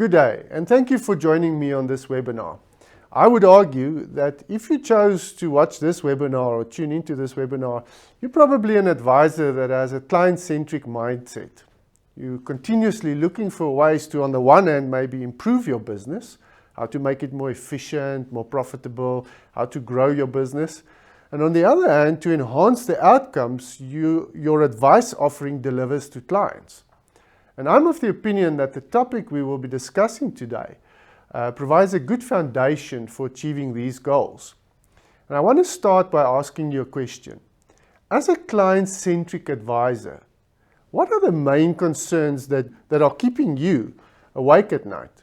Good day, and thank you for joining me on this webinar. I would argue that if you chose to watch this webinar or tune into this webinar, you're probably an advisor that has a client-centric mindset. You're continuously looking for ways to, on the one hand, maybe improve your business, how to make it more efficient, more profitable, how to grow your business. And on the other hand, to enhance the outcomes your advice offering delivers to clients. And I'm of the opinion that the topic we will be discussing today provides a good foundation for achieving these goals. And I want to start by asking you a question. As a client-centric advisor, what are the main concerns that are keeping you awake at night?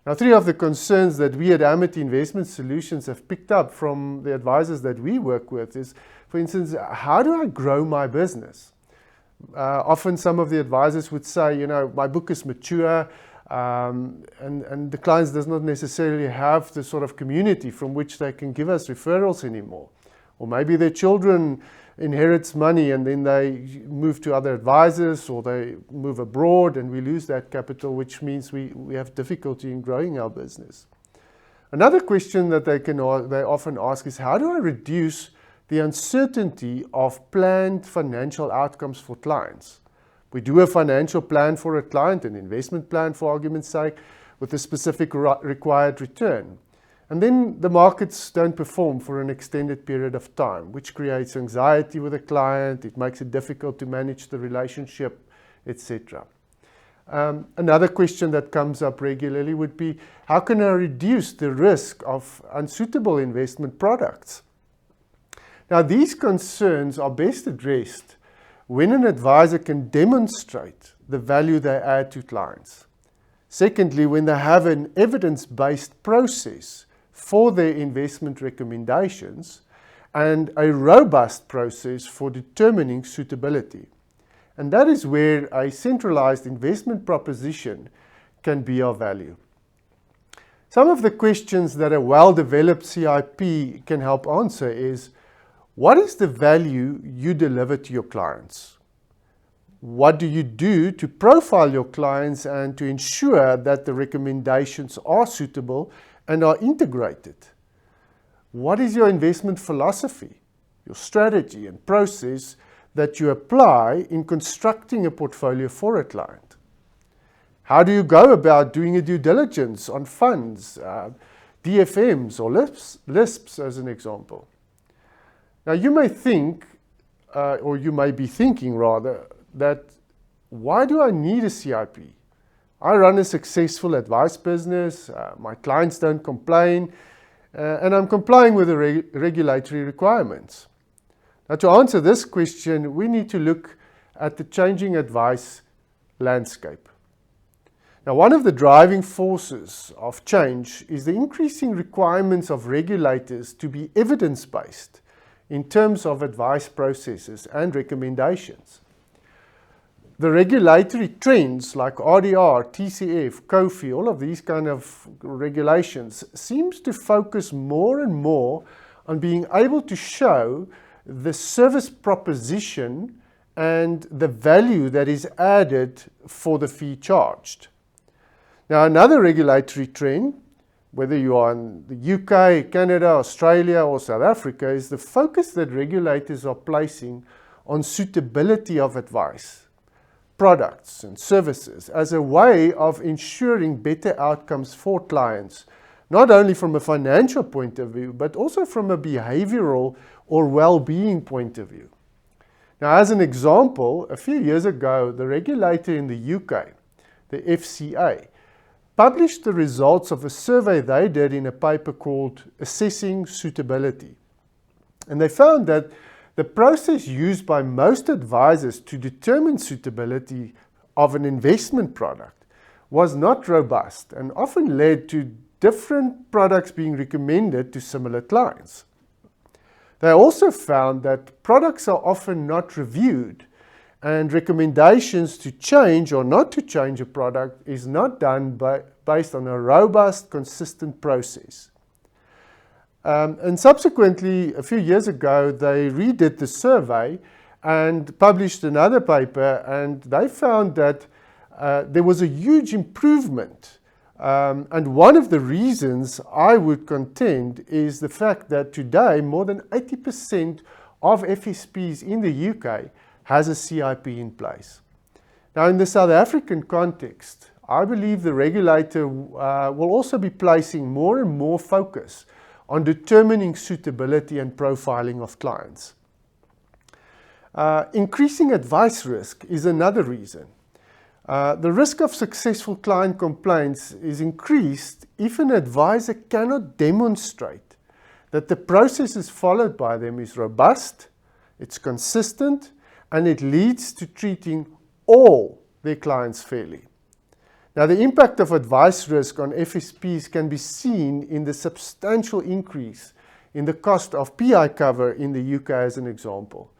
Now, three of the concerns that we at Amity Investment Solutions have picked up from the advisors that we work with is, for instance, how do I grow my business? Often some of the advisors would say, my book is mature and the clients does not necessarily have the sort of community from which they can give us referrals anymore. Or maybe their children inherits money and then they move to other advisors or they move abroad and we lose that capital, which means we have difficulty in growing our business. Another question that they often ask is, how do I reduce the uncertainty of planned financial outcomes for clients? We do a financial plan for a client, an investment plan for argument's sake, with a specific required return. And then the markets don't perform for an extended period of time, which creates anxiety with the client, it makes it difficult to manage the relationship, etc. Another question that comes up regularly would be, how can I reduce the risk of unsuitable investment products? Now, these concerns are best addressed when an advisor can demonstrate the value they add to clients. Secondly, when they have an evidence-based process for their investment recommendations and a robust process for determining suitability. And that is where a centralized investment proposition can be of value. Some of the questions that a well-developed CIP can help answer is, what is the value you deliver to your clients? What do you do to profile your clients and to ensure that the recommendations are suitable and are integrated? What is your investment philosophy, your strategy and process that you apply in constructing a portfolio for a client? How do you go about doing a due diligence on funds, DFMs or LISPs as an example? Now you may think, or you may be thinking rather, that why do I need a CIP? I run a successful advice business, my clients don't complain, and I'm complying with the regulatory requirements. Now, to answer this question, we need to look at the changing advice landscape. Now, one of the driving forces of change is the increasing requirements of regulators to be evidence-based in terms of advice processes and recommendations. The regulatory trends like RDR, TCF, COFI, all of these kind of regulations seems to focus more and more on being able to show the service proposition and the value that is added for the fee charged. Now, another regulatory trend, whether you are in the UK, Canada, Australia or South Africa, is the focus that regulators are placing on suitability of advice, products and services as a way of ensuring better outcomes for clients, not only from a financial point of view, but also from a behavioral or well-being point of view. Now, as an example, a few years ago, the regulator in the UK, the FCA, published the results of a survey they did in a paper called Assessing Suitability. And they found that the process used by most advisors to determine suitability of an investment product was not robust and often led to different products being recommended to similar clients. They also found that products are often not reviewed and recommendations to change or not to change a product is not done based on a robust, consistent process. And subsequently, a few years ago, they redid the survey and published another paper, and they found that there was a huge improvement And one of the reasons I would contend is the fact that today more than 80% of FSPs in the UK has a CIP in place. Now, in the South African context, I believe the regulator will also be placing more and more focus on determining suitability and profiling of clients. Increasing advice risk is another reason. The risk of successful client complaints is increased if an advisor cannot demonstrate that the processes followed by them is robust, it's consistent, and it leads to treating all their clients fairly. Now, the impact of advice risk on FSPs can be seen in the substantial increase in the cost of PI cover in the UK as an example.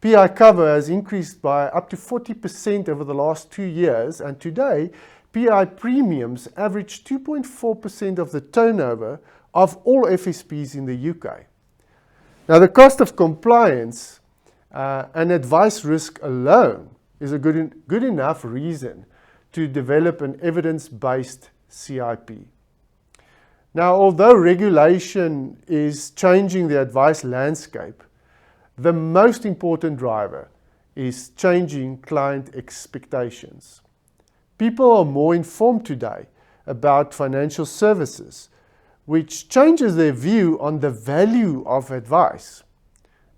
PI cover has increased by up to 40% over the last 2 years, and today PI premiums average 2.4% of the turnover of all FSPs in the UK. Now, the cost of compliance and advice risk alone is a good enough reason to develop an evidence-based CIP. Now, although regulation is changing the advice landscape, the most important driver is changing client expectations. People are more informed today about financial services, which changes their view on the value of advice.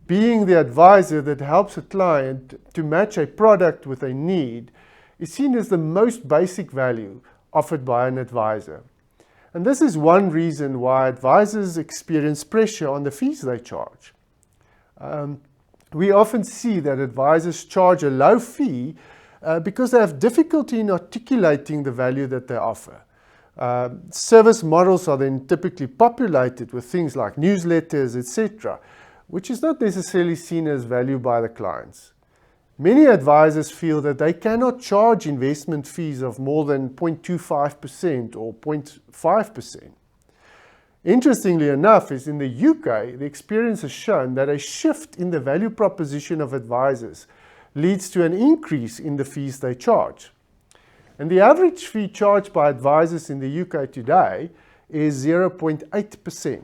Being the advisor that helps a client to match a product with a need is seen as the most basic value offered by an advisor. And this is one reason why advisors experience pressure on the fees they charge. We often see that advisors charge a low fee because they have difficulty in articulating the value that they offer. Service models are then typically populated with things like newsletters, etc., which is not necessarily seen as value by the clients. Many advisors feel that they cannot charge investment fees of more than 0.25% or 0.5%. Interestingly enough, is in the UK, the experience has shown that a shift in the value proposition of advisors leads to an increase in the fees they charge. And the average fee charged by advisors in the UK today is 0.8%.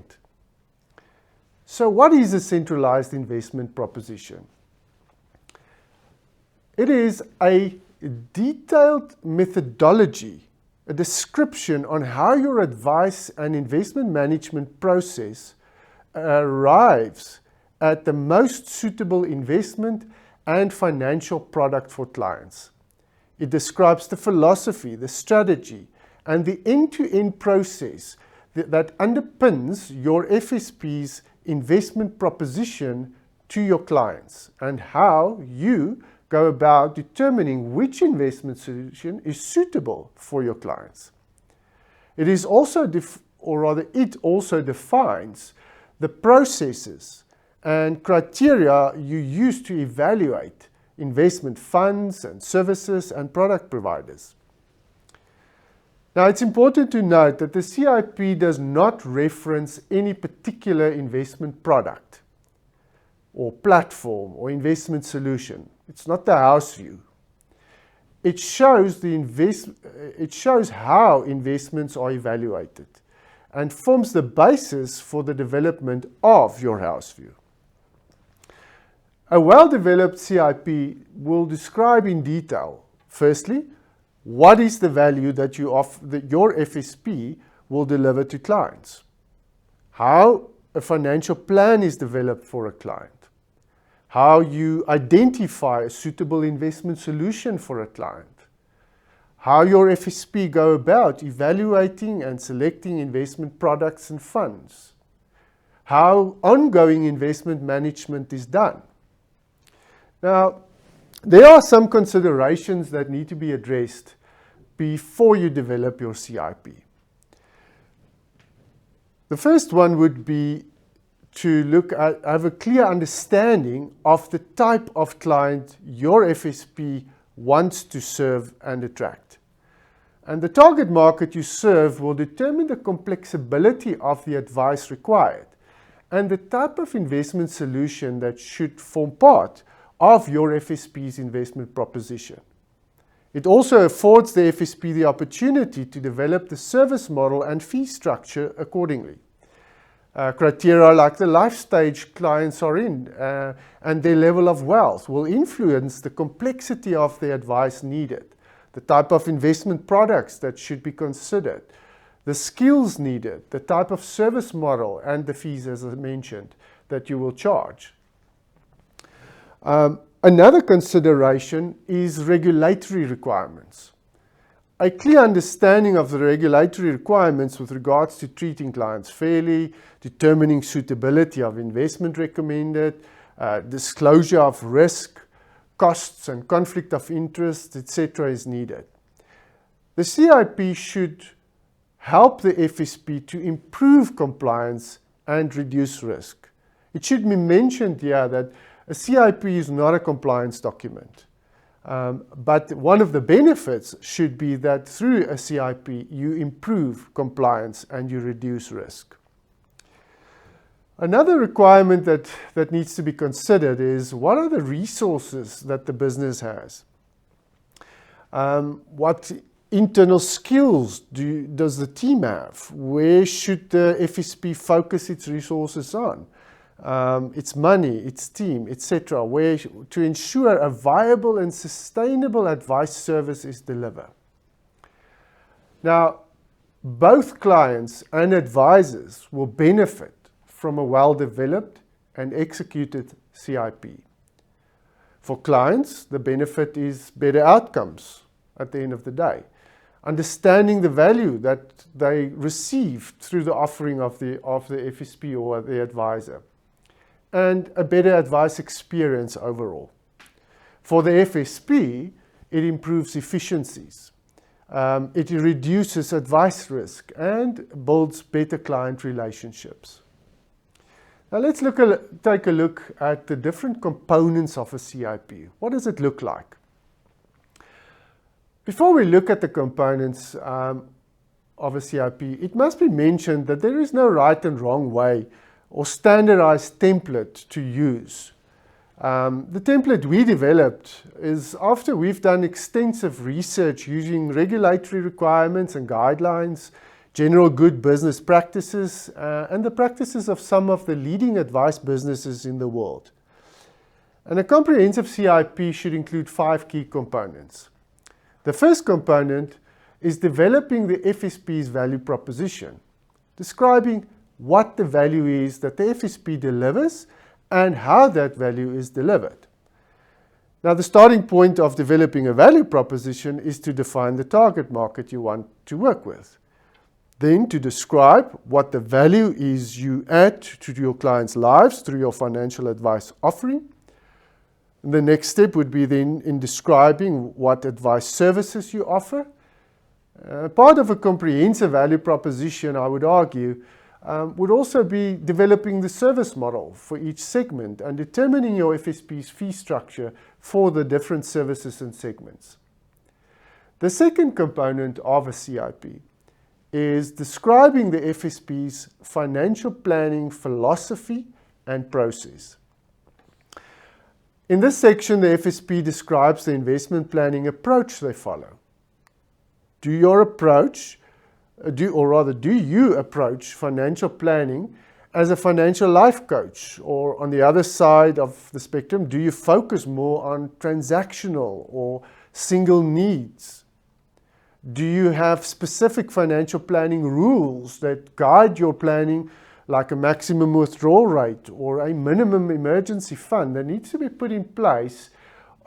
So what is a centralized investment proposition? It is a detailed methodology, a description on how your advice and investment management process arrives at the most suitable investment and financial product for clients. It describes the philosophy, the strategy, and the end-to-end process that underpins your FSP's investment proposition to your clients, and how you go about determining which investment solution is suitable for your clients. It is also, it also defines the processes and criteria you use to evaluate investment funds and services and product providers. Now, it's important to note that the CIP does not reference any particular investment product or platform or investment solution. It's not the house view. It shows how investments are evaluated and forms the basis for the development of your house view. A well-developed CIP will describe in detail, firstly, what is the value that your FSP will deliver to clients, how a financial plan is developed for a client, how you identify a suitable investment solution for a client, how your FSP go about evaluating and selecting investment products and funds, how ongoing investment management is done. Now, there are some considerations that need to be addressed before you develop your CIP. The first one would be to have a clear understanding of the type of client your FSP wants to serve and attract. And the target market you serve will determine the complexibility of the advice required and the type of investment solution that should form part of your FSP's investment proposition. It also affords the FSP the opportunity to develop the service model and fee structure accordingly. Criteria like the life stage clients are in and their level of wealth will influence the complexity of the advice needed, the type of investment products that should be considered, the skills needed, the type of service model, and the fees, as I mentioned, that you will charge. Another consideration is regulatory requirements. A clear understanding of the regulatory requirements with regards to treating clients fairly, determining suitability of investment recommended, disclosure of risk, costs and conflict of interest, etc. is needed. The CIP should help the FSP to improve compliance and reduce risk. It should be mentioned here that a CIP is not a compliance document. But one of the benefits should be that through a CIP, you improve compliance and you reduce risk. Another requirement that needs to be considered is what are the resources that the business has? What internal skills does the team have? Where should the FSP focus its resources on? Its money, its team, etc., where to ensure a viable and sustainable advice service is delivered. Now, both clients and advisors will benefit from a well-developed and executed CIP. For clients, the benefit is better outcomes at the end of the day, understanding the value that they receive through the offering of the FSP or the advisor, and a better advice experience overall. For the FSP, it improves efficiencies. It reduces advice risk and builds better client relationships. Now let's take a look at the different components of a CIP. What does it look like? Before we look at the components of a CIP, it must be mentioned that there is no right and wrong way or standardized template to use. The template we developed is after we've done extensive research using regulatory requirements and guidelines, general good business practices, and the practices of some of the leading advice businesses in the world. And a comprehensive CIP should include 5 key components. The first component is developing the FSP's value proposition, describing what the value is that the FSP delivers and how that value is delivered. Now, the starting point of developing a value proposition is to define the target market you want to work with. Then to describe what the value is you add to your clients' lives through your financial advice offering. And the next step would be then in describing what advice services you offer. Part of a comprehensive value proposition, I would argue, would also be developing the service model for each segment and determining your FSP's fee structure for the different services and segments. The second component of a CIP is describing the FSP's financial planning philosophy and process. In this section, the FSP describes the investment planning approach they follow. Do you approach financial planning as a financial life coach? Or on the other side of the spectrum, do you focus more on transactional or single needs? Do you have specific financial planning rules that guide your planning, like a maximum withdrawal rate or a minimum emergency fund that needs to be put in place,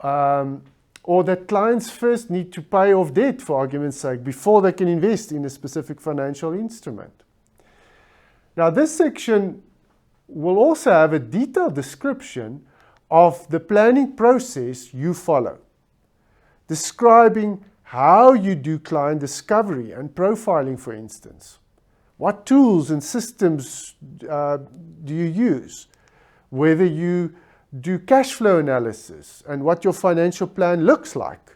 or that clients first need to pay off debt, for argument's sake, before they can invest in a specific financial instrument? Now, this section will also have a detailed description of the planning process you follow, describing how you do client discovery and profiling, for instance. What tools and systems do you use? Whether you do cash flow analysis and what your financial plan looks like.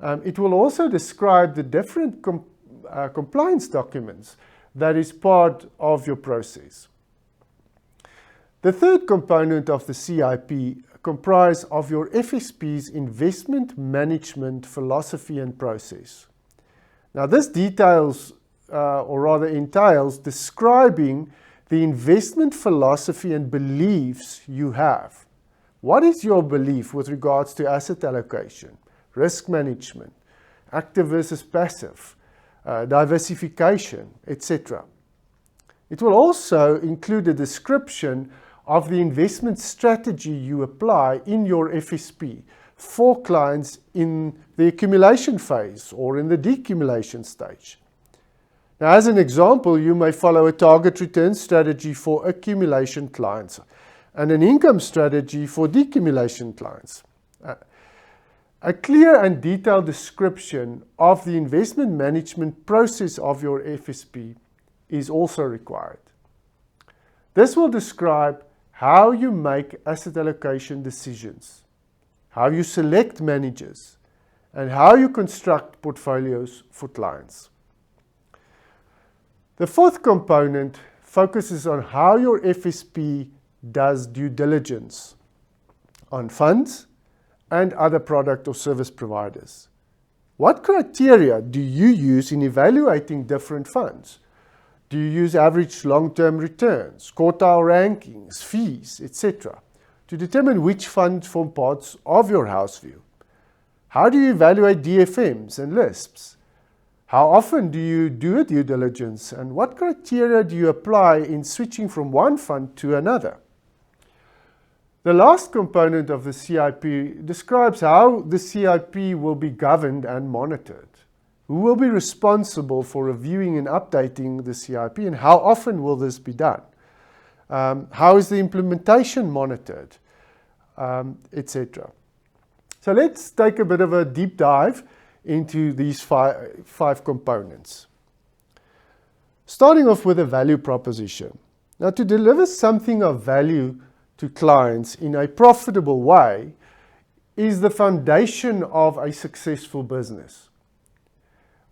It will also describe the different compliance documents that is part of your process. The third component of the CIP comprise of your FSP's investment management philosophy and process. Now this entails describing the investment philosophy and beliefs you have. What is your belief with regards to asset allocation, risk management, active versus passive, diversification, etc.? It will also include a description of the investment strategy you apply in your FSP for clients in the accumulation phase or in the decumulation stage. Now, as an example, you may follow a target return strategy for accumulation clients and an income strategy for decumulation clients. A clear and detailed description of the investment management process of your FSP is also required. This will describe how you make asset allocation decisions, how you select managers, and how you construct portfolios for clients. The fourth component focuses on how your FSP does due diligence on funds and other product or service providers. What criteria do you use in evaluating different funds? Do you use average long-term returns, quartile rankings, fees, etc. to determine which funds form parts of your house view? How do you evaluate DFMs and LISPs? How often do you do a due diligence, and what criteria do you apply in switching from one fund to another? The last component of the CIP describes how the CIP will be governed and monitored. Who will be responsible for reviewing and updating the CIP, and how often will this be done? How is the implementation monitored, etc. So let's take a bit of a deep dive into these five components. Starting off with a value proposition. Now, to deliver something of value to clients in a profitable way is the foundation of a successful business.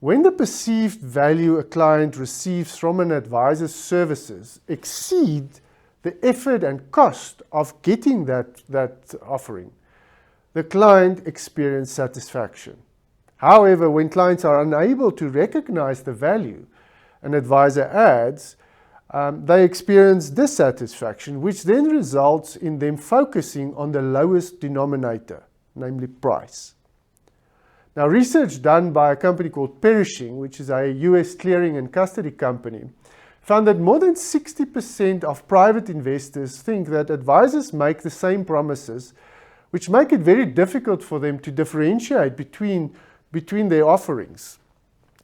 When the perceived value a client receives from an advisor's services exceed the effort and cost of getting that offering, the client experiences satisfaction. However, when clients are unable to recognize the value an advisor adds, they experience dissatisfaction, which then results in them focusing on the lowest denominator, namely price. Now, research done by a company called Perishing, which is a US clearing and custody company, found that more than 60% of private investors think that advisors make the same promises, which make it very difficult for them to differentiate between their offerings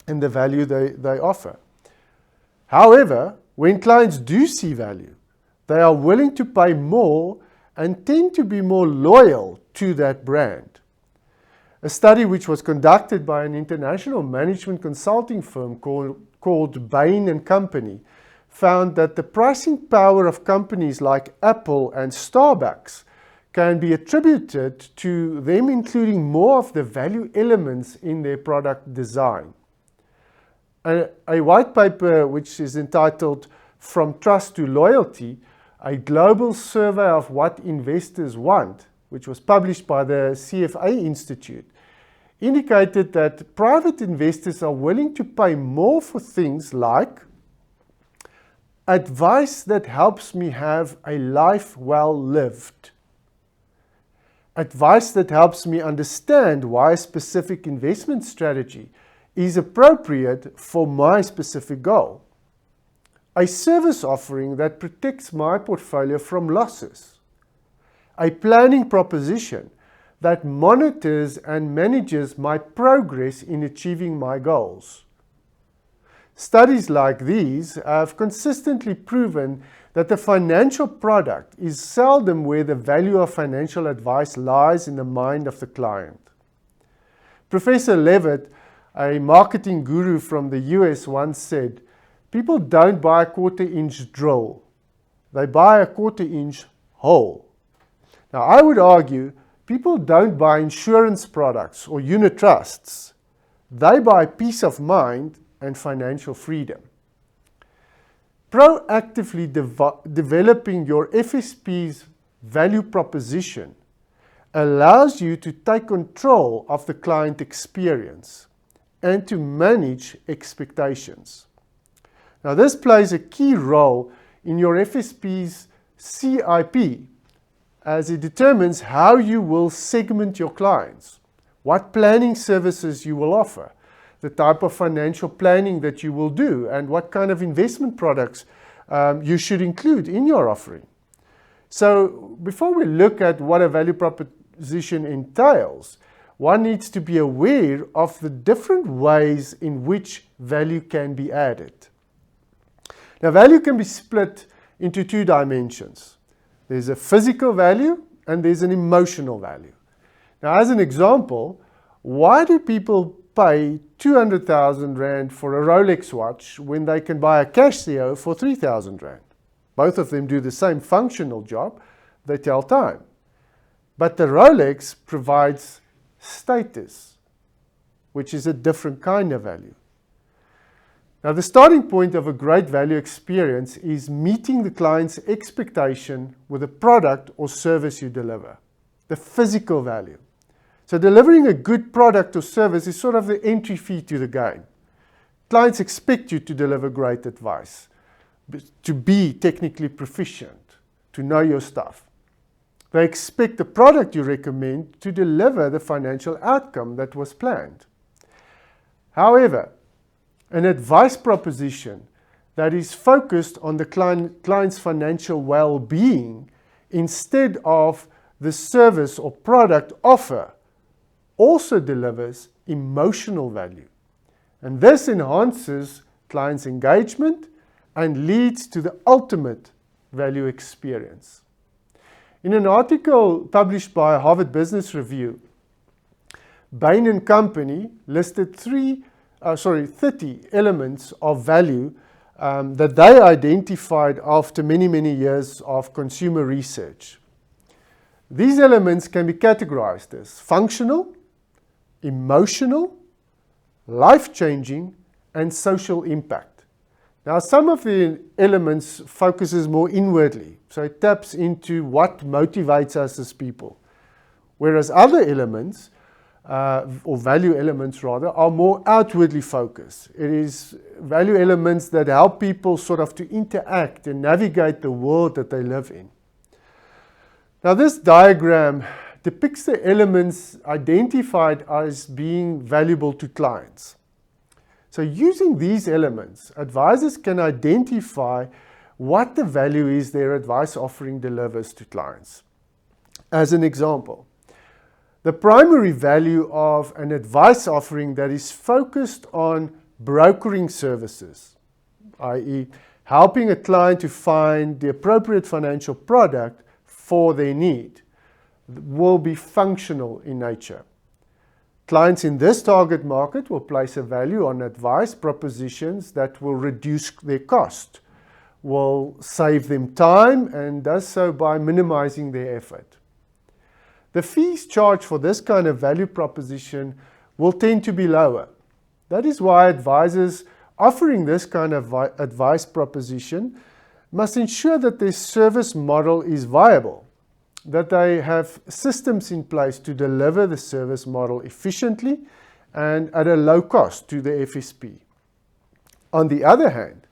and the value they offer. However, when clients do see value, they are willing to pay more and tend to be more loyal to that brand. A study which was conducted by an international management consulting firm called Bain & Company found that the pricing power of companies like Apple and Starbucks can be attributed to them including more of the value elements in their product design. A white paper which is entitled From Trust to Loyalty, a global survey of what investors want, which was published by the CFA Institute, indicated that private investors are willing to pay more for things like advice that helps me have a life well lived, advice that helps me understand why a specific investment strategy is appropriate for my specific goal, a service offering that protects my portfolio from losses, a planning proposition that monitors and manages my progress in achieving my goals. Studies like these have consistently proven that the financial product is seldom where the value of financial advice lies in the mind of the client. Professor Levitt, a marketing guru from the US, once said, "People don't buy a quarter-inch drill, they buy a quarter-inch hole." Now, I would argue people don't buy insurance products or unit trusts. They buy peace of mind and financial freedom. Proactively developing your FSP's value proposition allows you to take control of the client experience and to manage expectations. Now, this plays a key role in your FSP's CIP, as it determines how you will segment your clients, what planning services you will offer, the type of financial planning that you will do, and what kind of investment products you should include in your offering. So before we look at what a value proposition entails, one needs to be aware of the different ways in which value can be added. Now, value can be split into two dimensions. There's a physical value and there's an emotional value. Now, as an example, why do people pay 200,000 Rand for a Rolex watch when they can buy a Casio for 3,000 Rand? Both of them do the same functional job, they tell time. But the Rolex provides status, which is a different kind of value. Now, the starting point of a great value experience is meeting the client's expectation with a product or service you deliver, the physical value. So delivering a good product or service is sort of the entry fee to the game. Clients expect you to deliver great advice, to be technically proficient, to know your stuff. They expect the product you recommend to deliver the financial outcome that was planned. However, an advice proposition that is focused on the client's financial well-being instead of the service or product offer also delivers emotional value. And this enhances clients' engagement and leads to the ultimate value experience. In an article published by Harvard Business Review, Bain & Company listed 30 elements of value that they identified after many, many years of consumer research. These elements can be categorized as functional, emotional, life-changing, and social impact. Now, some of the elements focuses more inwardly, so it taps into what motivates us as people, whereas other elements, or value elements rather, are more outwardly focused. It is value elements that help people sort of to interact and navigate the world that they live in. Now, this diagram depicts the elements identified as being valuable to clients. So using these elements, advisors can identify what the value is their advice offering delivers to clients. As an example, the primary value of an advice offering that is focused on brokering services, i.e., helping a client to find the appropriate financial product for their need, will be functional in nature. Clients in this target market will place a value on advice propositions that will reduce their cost, will save them time, and does so by minimizing their effort. The fees charged for this kind of value proposition will tend to be lower. That is why advisors offering this kind of advice proposition must ensure that their service model is viable, that they have systems in place to deliver the service model efficiently and at a low cost to the FSP. On the other hand,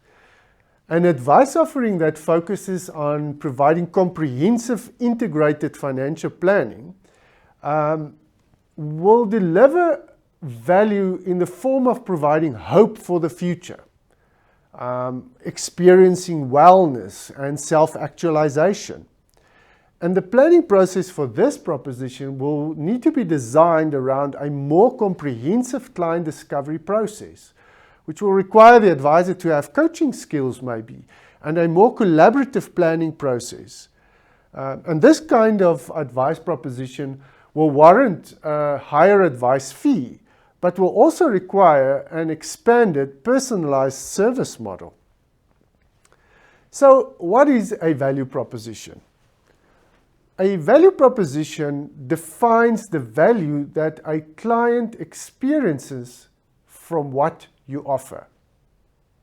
an advice offering that focuses on providing comprehensive integrated financial planning will deliver value in the form of providing hope for the future, experiencing wellness and self-actualization. And the planning process for this proposition will need to be designed around a more comprehensive client discovery process, which will require the advisor to have coaching skills maybe, and a more collaborative planning process. And this kind of advice proposition will warrant a higher advice fee, but will also require an expanded personalized service model. So what is a value proposition? A value proposition defines the value that a client experiences from what you offer.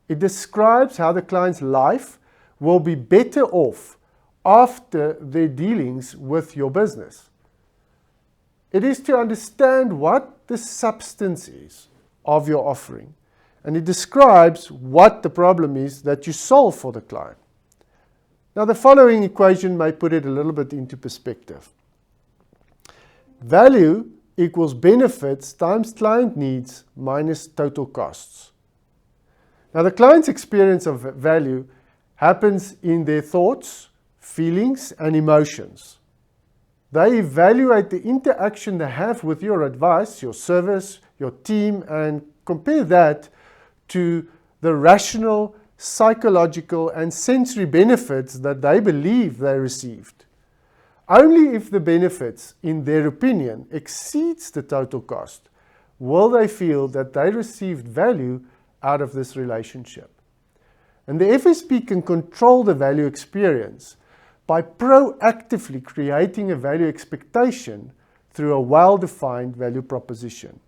It describes how the client's life will be better off after their dealings with your business. It is to understand what the substance is of your offering. And it describes what the problem is that you solve for the client. Now, the following equation may put it a little bit into perspective. Value equals benefits times client needs minus total costs. Now, the client's experience of value happens in their thoughts, feelings, and emotions. They evaluate the interaction they have with your advice, your service, your team, and compare that to the rational, psychological, and sensory benefits that they believe they received. Only if the benefits, in their opinion, exceeds the total cost, will they feel that they received value out of this relationship. And the FSP can control the value experience by proactively creating a value expectation through a well-defined value proposition.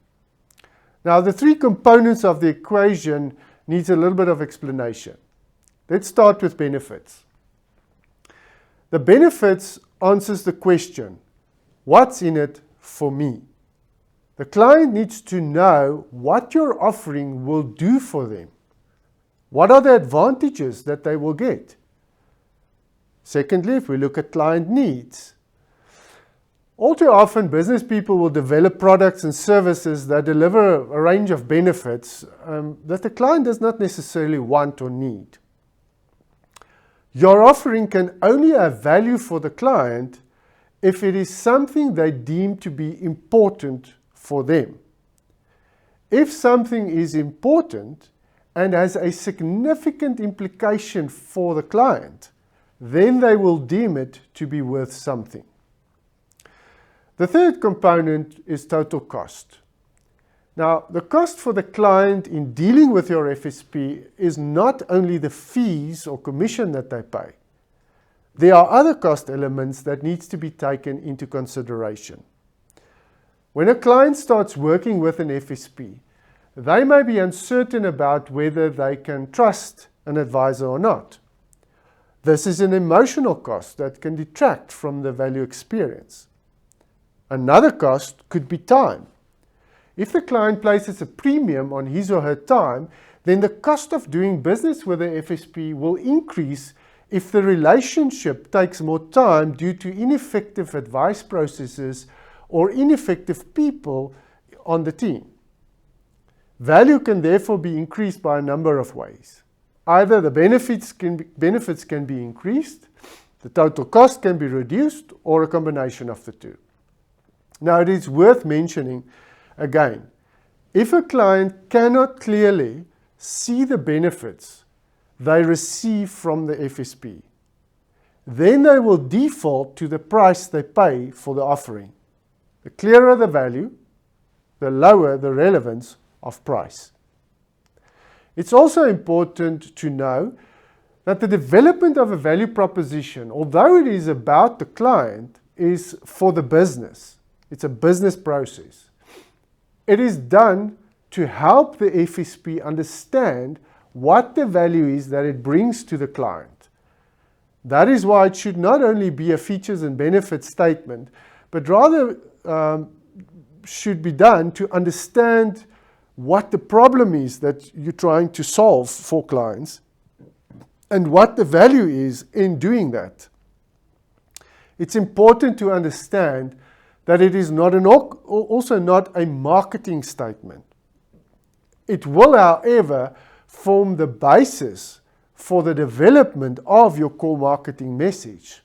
Now, the three components of the equation needs a little bit of explanation. Let's start with benefits. The benefits answers the question, what's in it for me? The client needs to know what your offering will do for them. What are the advantages that they will get? Secondly, if we look at client needs, all too often business people will develop products and services that deliver a range of benefits that the client does not necessarily want or need. Your offering can only have value for the client if it is something they deem to be important for them. If something is important and has a significant implication for the client, then they will deem it to be worth something. The third component is total cost. Now, the cost for the client in dealing with your FSP is not only the fees or commission that they pay. There are other cost elements that needs to be taken into consideration. When a client starts working with an FSP, they may be uncertain about whether they can trust an advisor or not. This is an emotional cost that can detract from the value experience. Another cost could be time. If the client places a premium on his or her time, then the cost of doing business with the FSP will increase if the relationship takes more time due to ineffective advice processes or ineffective people on the team. Value can therefore be increased by a number of ways. Either the benefits can be increased, the total cost can be reduced, or a combination of the two. Now, it is worth mentioning again, if a client cannot clearly see the benefits they receive from the FSP, then they will default to the price they pay for the offering. The clearer the value, the lower the relevance of price. It's also important to know that the development of a value proposition, although it is about the client, is for the business. It's a business process. It is done to help the FSP understand what the value is that it brings to the client. That is why it should not only be a features and benefits statement, but rather should be done to understand what the problem is that you're trying to solve for clients and what the value is in doing that. It's important to understand that it is also not a marketing statement. It will, however, form the basis for the development of your core marketing message.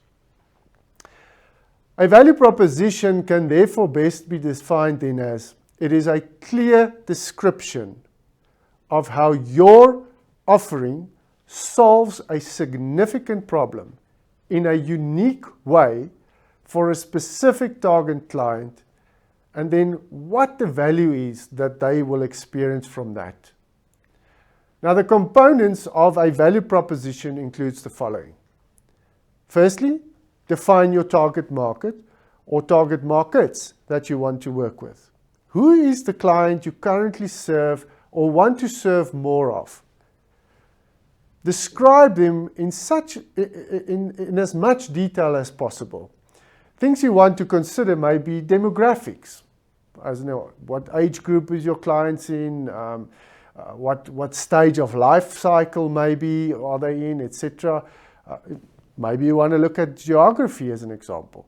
A value proposition can therefore best be defined then as it is a clear description of how your offering solves a significant problem in a unique way for a specific target client, and then what the value is that they will experience from that. Now, the components of a value proposition includes the following. Firstly, define your target market or target markets that you want to work with. Who is the client you currently serve or want to serve more of? Describe them in as much detail as possible. Things you want to consider may be demographics. As you know, what age group is your clients in, what stage of life cycle maybe are they in, etc. Maybe you want to look at geography as an example.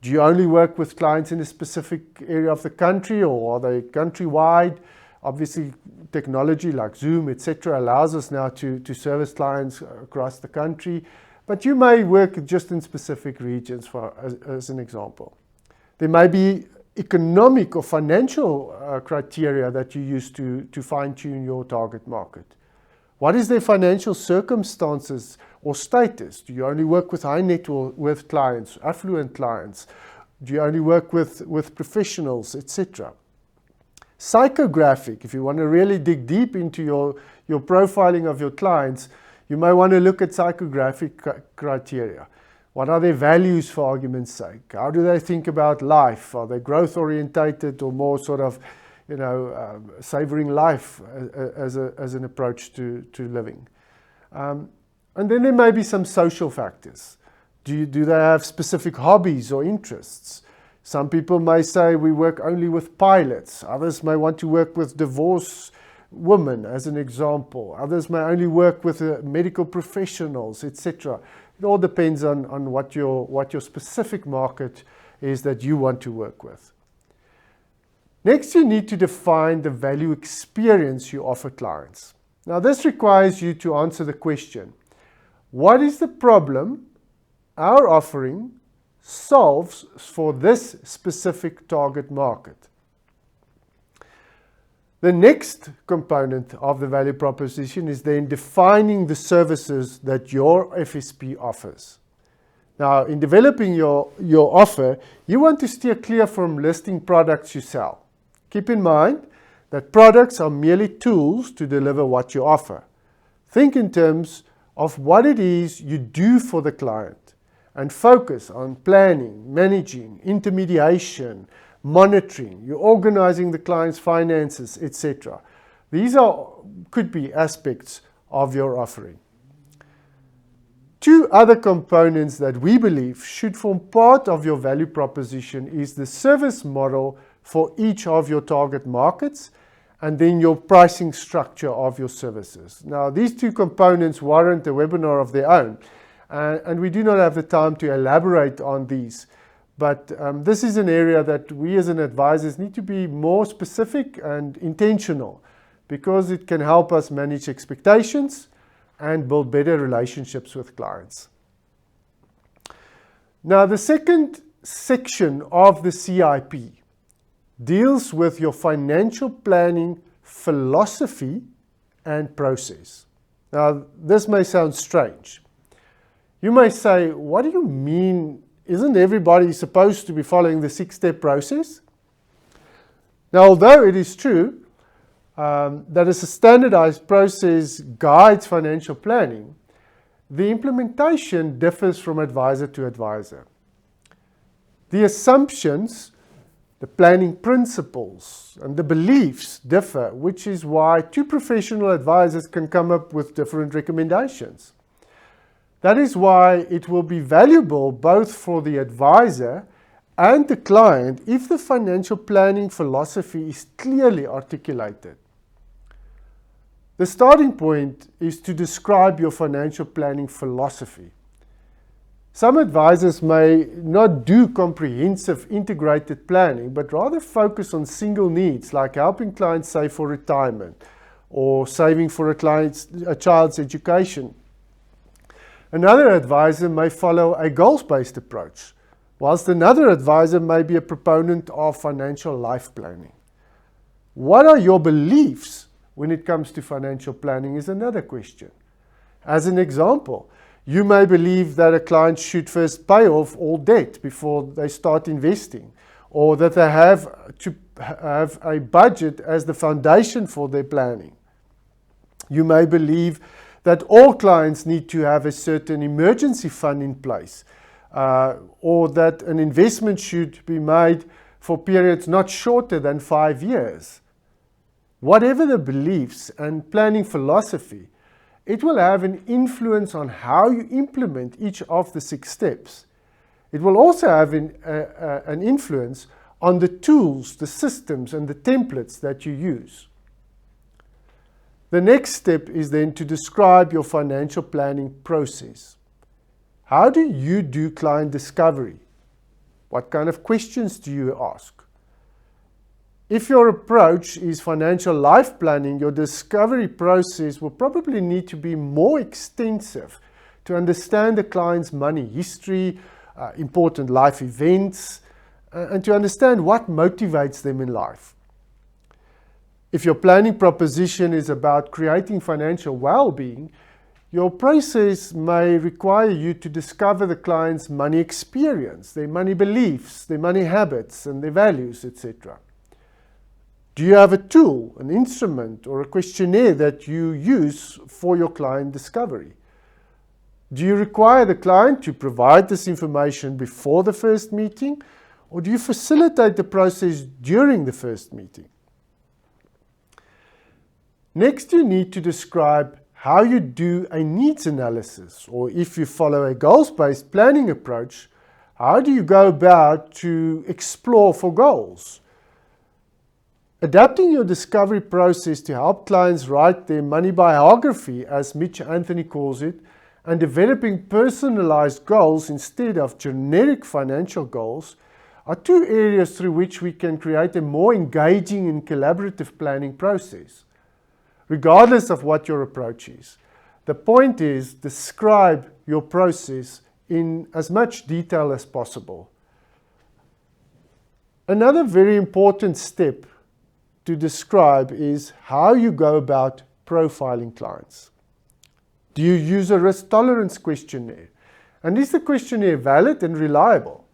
Do you only work with clients in a specific area of the country, or are they countrywide? Obviously, technology like Zoom, etc. allows us now to service clients across the country, but you may work just in specific regions as an example. There may be economic or financial criteria that you use to fine-tune your target market. What is their financial circumstances or status? Do you only work with high net worth clients, affluent clients? Do you only work with professionals, etc.? Psychographic, if you want to really dig deep into your profiling of your clients, you may want to look at psychographic criteria. What are their values, for argument's sake? How do they think about life? Are they growth orientated or more sort of, savoring life as an approach to living? And then there may be some social factors. Do they have specific hobbies or interests? Some people may say we work only with pilots. Others may want to work with divorced women, as an example. Others may only work with medical professionals, etc. It all depends on what your specific market is that you want to work with. Next, you need to define the value experience you offer clients. Now, this requires you to answer the question, what is the problem our offering solves for this specific target market? The next component of the value proposition is then defining the services that your FSP offers. Now, in developing your offer, you want to steer clear from listing products you sell. Keep in mind that products are merely tools to deliver what you offer. Think in terms of what it is you do for the client and focus on planning, managing, intermediation, monitoring, you're organizing the client's finances, etc. These could be aspects of your offering. Two other components that we believe should form part of your value proposition is the service model for each of your target markets and then your pricing structure of your services. Now, these two components warrant a webinar of their own, and we do not have the time to elaborate on these. But this is an area that we as an advisors need to be more specific and intentional, because it can help us manage expectations and build better relationships with clients. Now, the second section of the CIP deals with your financial planning philosophy and process. Now, this may sound strange. You may say, what do you mean? Isn't everybody supposed to be following the 6-step process? Now, although it is true that a standardized process guides financial planning, the implementation differs from advisor to advisor. The assumptions, the planning principles, and the beliefs differ, which is why two professional advisors can come up with different recommendations. That is why it will be valuable both for the advisor and the client if the financial planning philosophy is clearly articulated. The starting point is to describe your financial planning philosophy. Some advisors may not do comprehensive integrated planning, but rather focus on single needs like helping clients save for retirement or saving for a child's education. Another advisor may follow a goals-based approach, whilst another advisor may be a proponent of financial life planning. What are your beliefs when it comes to financial planning is another question. As an example, you may believe that a client should first pay off all debt before they start investing, or that they have to have a budget as the foundation for their planning. You may believe that all clients need to have a certain emergency fund in place, or that an investment should be made for periods not shorter than 5 years. Whatever the beliefs and planning philosophy, it will have an influence on how you implement each of the 6 steps. It will also have an influence on the tools, the systems, and the templates that you use. The next step is then to describe your financial planning process. How do you do client discovery? What kind of questions do you ask? If your approach is financial life planning, your discovery process will probably need to be more extensive to understand the client's money history, important life events, and to understand what motivates them in life. If your planning proposition is about creating financial well-being, your process may require you to discover the client's money experience, their money beliefs, their money habits, and their values, etc. Do you have a tool, an instrument, or a questionnaire that you use for your client discovery? Do you require the client to provide this information before the first meeting, or do you facilitate the process during the first meeting? Next, you need to describe how you do a needs analysis, or if you follow a goals-based planning approach, how do you go about to explore for goals? Adapting your discovery process to help clients write their money biography, as Mitch Anthony calls it, and developing personalized goals instead of generic financial goals are two areas through which we can create a more engaging and collaborative planning process. Regardless of what your approach is, the point is describe your process in as much detail as possible. Another very important step to describe is how you go about profiling clients. Do you use a risk tolerance questionnaire? And is the questionnaire valid and reliable?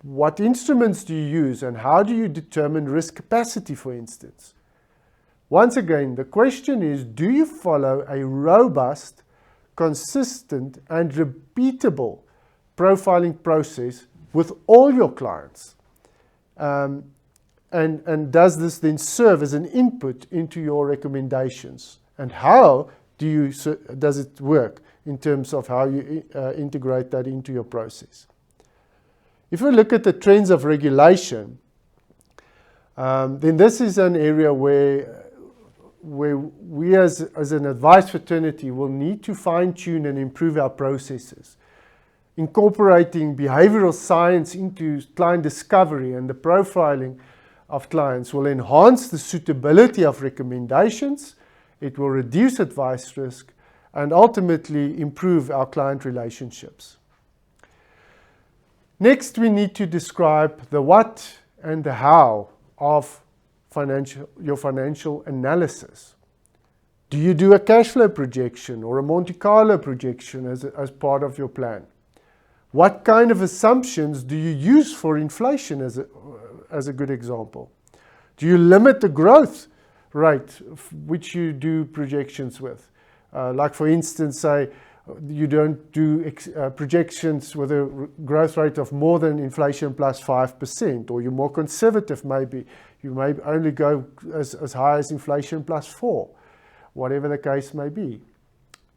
What instruments do you use and how do you determine risk capacity, for instance? Once again, the question is, do you follow a robust, consistent, and repeatable profiling process with all your clients? And does this then serve as an input into your recommendations? And how does it work in terms of how you integrate that into your process? If we look at the trends of regulation, then this is an area where we as an advice fraternity will need to fine-tune and improve our processes. Incorporating behavioral science into client discovery and the profiling of clients will enhance the suitability of recommendations, it will reduce advice risk, and ultimately improve our client relationships. Next, we need to describe the what and the how of your financial analysis. Do you do a cash flow projection or a Monte Carlo projection as part of your plan? What kind of assumptions do you use for inflation as a good example? Do you limit the growth rate which you do projections with? Like for instance, say you don't do projections with a growth rate of more than inflation plus 5%, or you're more conservative maybe. You may only go as high as inflation plus 4, whatever the case may be.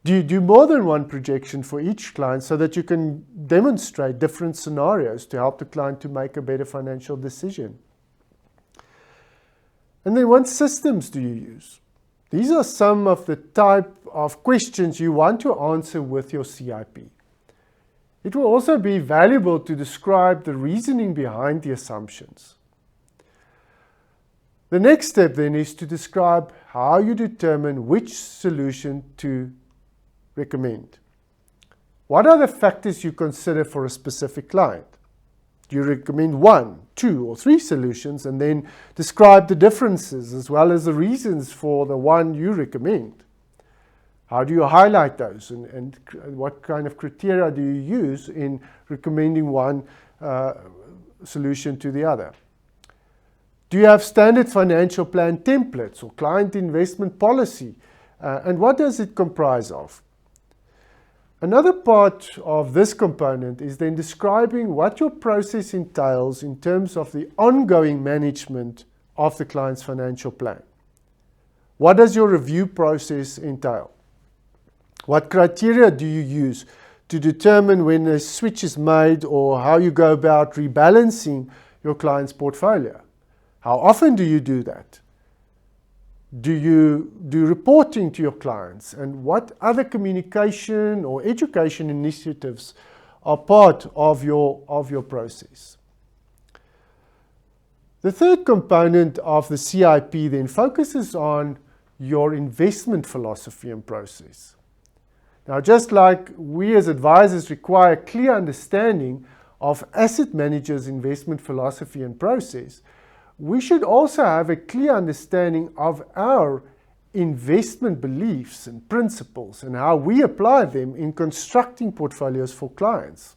Do you do more than one projection for each client so that you can demonstrate different scenarios to help the client to make a better financial decision? And then what systems do you use? These are some of the type of questions you want to answer with your CIP. It will also be valuable to describe the reasoning behind the assumptions. The next step then is to describe how you determine which solution to recommend. What are the factors you consider for a specific client? Do you recommend 1, 2, or 3 solutions and then describe the differences as well as the reasons for the one you recommend? How do you highlight those and what kind of criteria do you use in recommending one solution to the other? Do you have standard financial plan templates or client investment policy? And what does it comprise of? Another part of this component is then describing what your process entails in terms of the ongoing management of the client's financial plan. What does your review process entail? What criteria do you use to determine when a switch is made or how you go about rebalancing your client's portfolio? How often do you do that? Do you do reporting to your clients? And what other communication or education initiatives are part of your process? The third component of the CIP then focuses on your investment philosophy and process. Now, just like we as advisors require clear understanding of asset managers' investment philosophy and process, we should also have a clear understanding of our investment beliefs and principles and how we apply them in constructing portfolios for clients.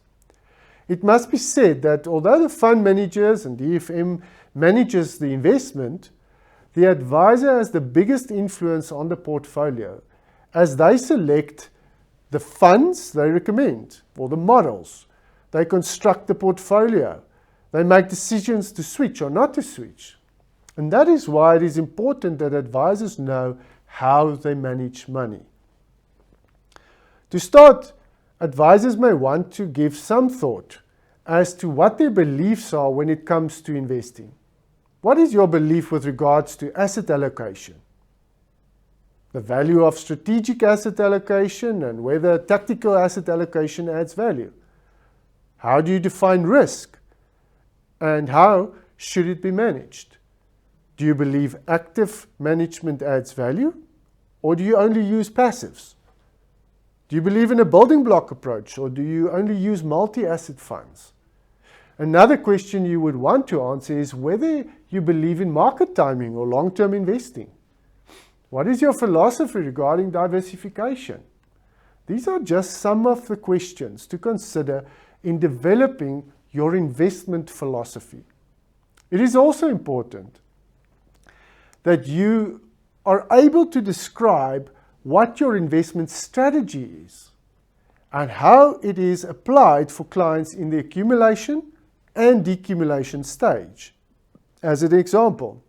It must be said that although the fund managers and DFM manages the investment, the advisor has the biggest influence on the portfolio as they select the funds they recommend or the models. They construct the portfolio. They make decisions to switch or not to switch. And that is why it is important that advisors know how they manage money. To start, advisors may want to give some thought as to what their beliefs are when it comes to investing. What is your belief with regards to asset allocation? The value of strategic asset allocation and whether tactical asset allocation adds value. How do you define risk? And how should it be managed? Do you believe active management adds value? Or do you only use passives? Do you believe in a building block approach? Or do you only use multi-asset funds? Another question you would want to answer is whether you believe in market timing or long-term investing. What is your philosophy regarding diversification? These are just some of the questions to consider in developing your investment philosophy. It is also important that you are able to describe what your investment strategy is and how it is applied for clients in the accumulation and decumulation stage. As an example,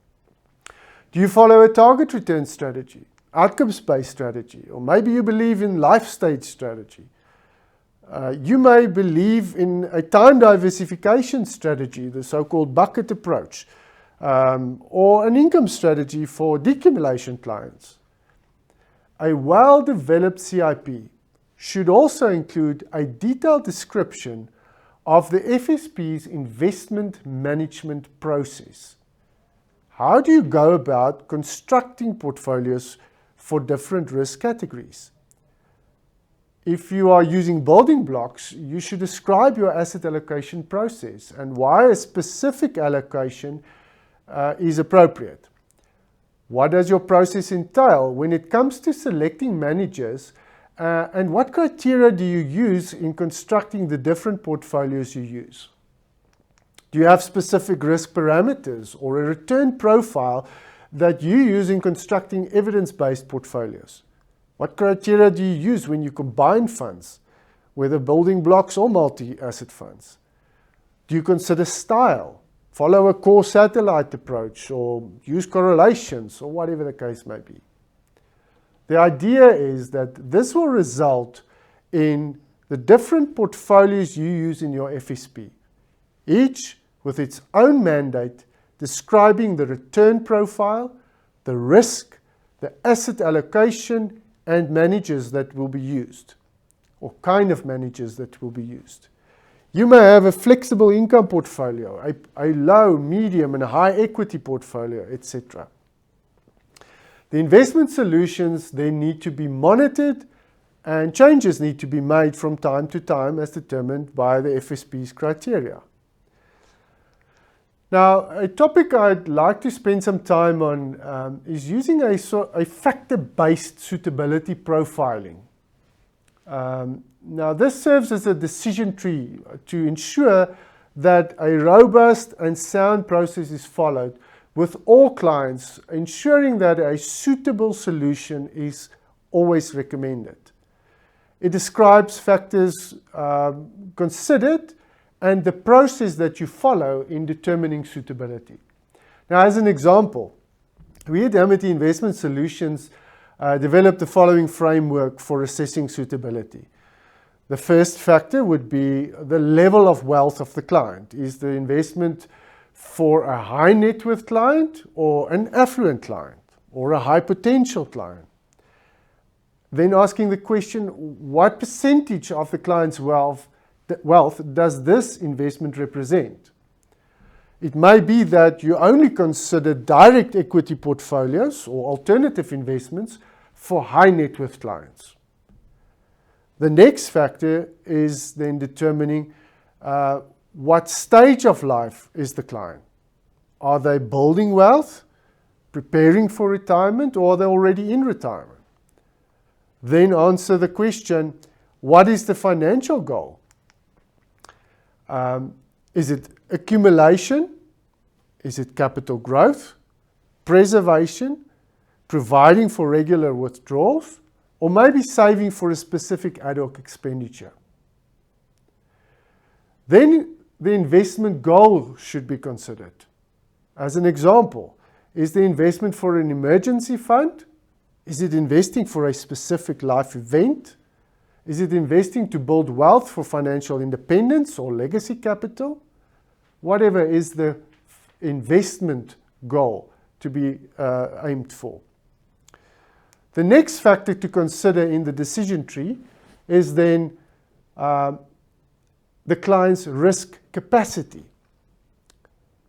do you follow a target return strategy, outcomes-based strategy, or maybe you believe in life stage strategy? You may believe in a time diversification strategy, the so-called bucket approach, or an income strategy for decumulation clients. A well-developed CIP should also include a detailed description of the FSP's investment management process. How do you go about constructing portfolios for different risk categories? If you are using building blocks, you should describe your asset allocation process and why a specific allocation is appropriate. What does your process entail when it comes to selecting managers, and what criteria do you use in constructing the different portfolios you use? Do you have specific risk parameters or a return profile that you use in constructing evidence-based portfolios? What criteria do you use when you combine funds, whether building blocks or multi-asset funds? Do you consider style, follow a core satellite approach, or use correlations, or whatever the case may be? The idea is that this will result in the different portfolios you use in your FSP, each with its own mandate describing the return profile, the risk, the asset allocation, and managers that will be used, or kind of managers that will be used. You may have a flexible income portfolio, a low, medium, and a high equity portfolio, etc. The investment solutions then need to be monitored and changes need to be made from time to time as determined by the FSP's criteria. Now, a topic I'd like to spend some time on is using a factor-based suitability profiling. Now, this serves as a decision tree to ensure that a robust and sound process is followed with all clients, ensuring that a suitable solution is always recommended. It describes factors considered and the process that you follow in determining suitability. Now, as an example, we at Amity Investment Solutions developed the following framework for assessing suitability. The first factor would be the level of wealth of the client. Is the investment for a high net worth client or an affluent client or a high potential client? Then asking the question, what percentage of the client's wealth does this investment represent? It may be that you only consider direct equity portfolios or alternative investments for high net worth clients. The next factor is then determining what stage of life is the client. Are they building wealth, preparing for retirement, or are they already in retirement? Then answer the question, what is the financial goal? Is it accumulation? Is it capital growth, preservation, providing for regular withdrawals, or maybe saving for a specific ad hoc expenditure? Then the investment goal should be considered. As an example, is the investment for an emergency fund? Is it investing for a specific life event? Is it investing to build wealth for financial independence or legacy capital? Whatever is the investment goal to be aimed for. The next factor to consider in the decision tree is then the client's risk capacity.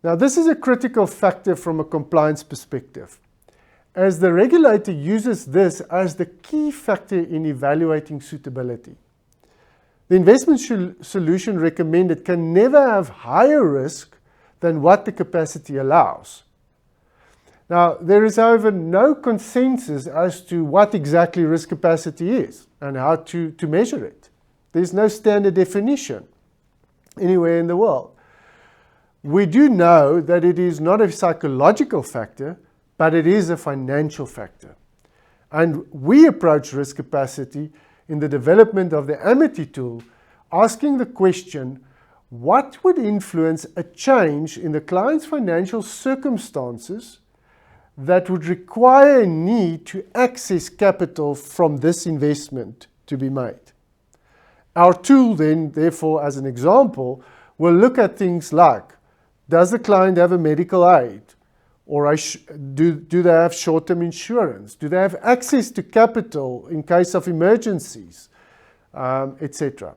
Now, this is a critical factor from a compliance perspective, as the regulator uses this as the key factor in evaluating suitability. The investment solution recommended can never have higher risk than what the capacity allows. Now, there is, however, no consensus as to what exactly risk capacity is and how to measure it. There's no standard definition anywhere in the world. We do know that it is not a psychological factor, but it is a financial factor. And we approach risk capacity in the development of the Amity tool, asking the question, what would influence a change in the client's financial circumstances that would require a need to access capital from this investment to be made? Our tool then, therefore, as an example, will look at things like, does the client have a medical aid? Or do they have short-term insurance? Do they have access to capital in case of emergencies, etc.?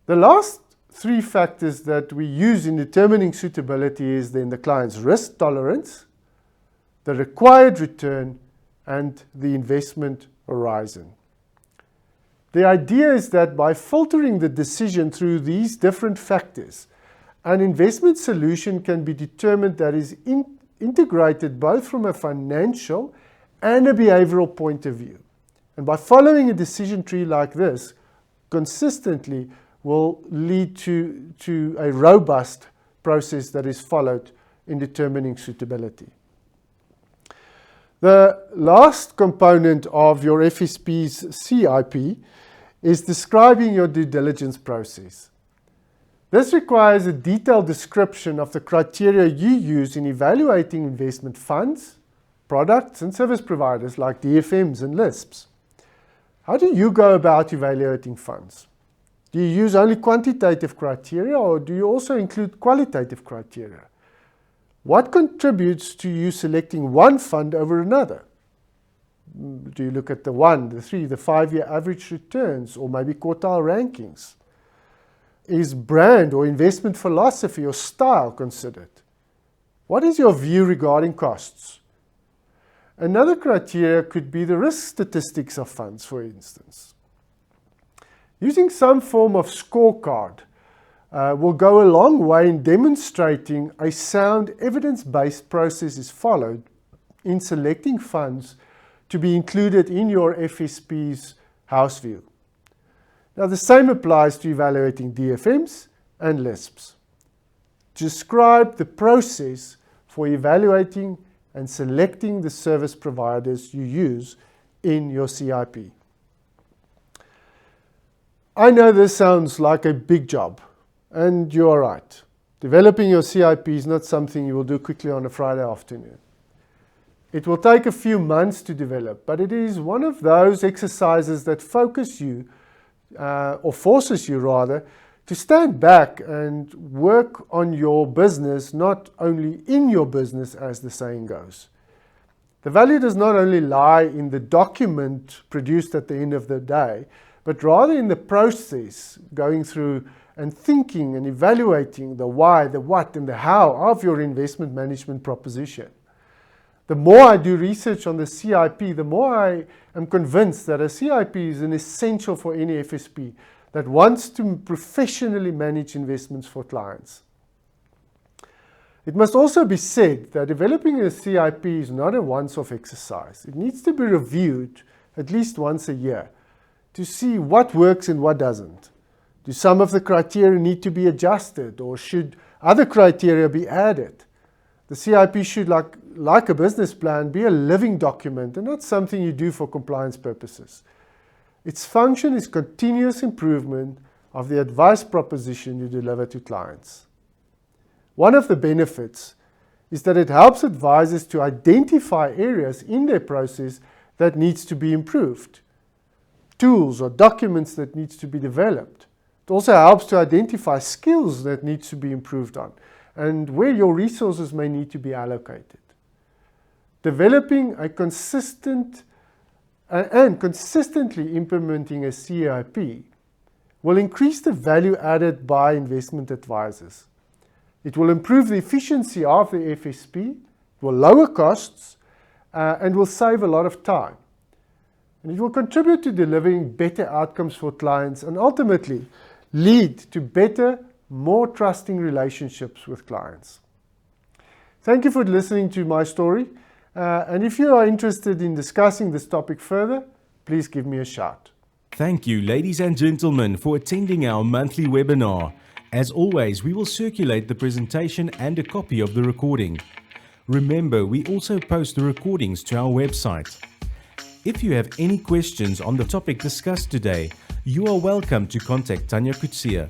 The last three factors that we use in determining suitability is then the client's risk tolerance, the required return, and the investment horizon. The idea is that by filtering the decision through these different factors, an investment solution can be determined that is integrated both from a financial and a behavioral point of view. And by following a decision tree like this, consistently will lead to a robust process that is followed in determining suitability. The last component of your FSP's CIP is describing your due diligence process. This requires a detailed description of the criteria you use in evaluating investment funds, products, and service providers like DFMs and LISPs. How do you go about evaluating funds? Do you use only quantitative criteria, or do you also include qualitative criteria? What contributes to you selecting one fund over another? Do you look at the 1, the 3, the 5-year average returns, or maybe quartile rankings? Is brand or investment philosophy or style considered? What is your view regarding costs? Another criteria could be the risk statistics of funds, for instance. Using some form of scorecard will go a long way in demonstrating a sound evidence-based process is followed in selecting funds to be included in your FSP's house view. Now, the same applies to evaluating DFMs and LISPs. Describe the process for evaluating and selecting the service providers you use in your CIP. I know this sounds like a big job, and you are right. Developing your CIP is not something you will do quickly on a Friday afternoon. It will take a few months to develop, but it is one of those exercises that focus you or forces you rather, to stand back and work on your business, not only in your business, as the saying goes. The value does not only lie in the document produced at the end of the day, but rather in the process going through and thinking and evaluating the why, the what, and the how of your investment management proposition. The more I do research on the CIP, the more I am convinced that a CIP is an essential for any FSP that wants to professionally manage investments for clients. It must also be said that developing a CIP is not a once-off exercise. It needs to be reviewed at least once a year to see what works and what doesn't. Do some of the criteria need to be adjusted, or should other criteria be added? The CIP should, like a business plan, be a living document and not something you do for compliance purposes. Its function is continuous improvement of the advice proposition you deliver to clients. One of the benefits is that it helps advisors to identify areas in their process that needs to be improved, tools or documents that needs to be developed. It also helps to identify skills that needs to be improved on and where your resources may need to be allocated. Developing a consistent and consistently implementing a CIP will increase the value added by investment advisors. It will improve the efficiency of the FSP, will lower costs, and will save a lot of time. And it will contribute to delivering better outcomes for clients and ultimately lead to better, more trusting relationships with clients. Thank you for listening to my story. And if you are interested in discussing this topic further, please give me a shout. Thank you, ladies and gentlemen, for attending our monthly webinar. As always, we will circulate the presentation and a copy of the recording. Remember, we also post the recordings to our website. If you have any questions on the topic discussed today, you are welcome to contact Tanya Kutsia.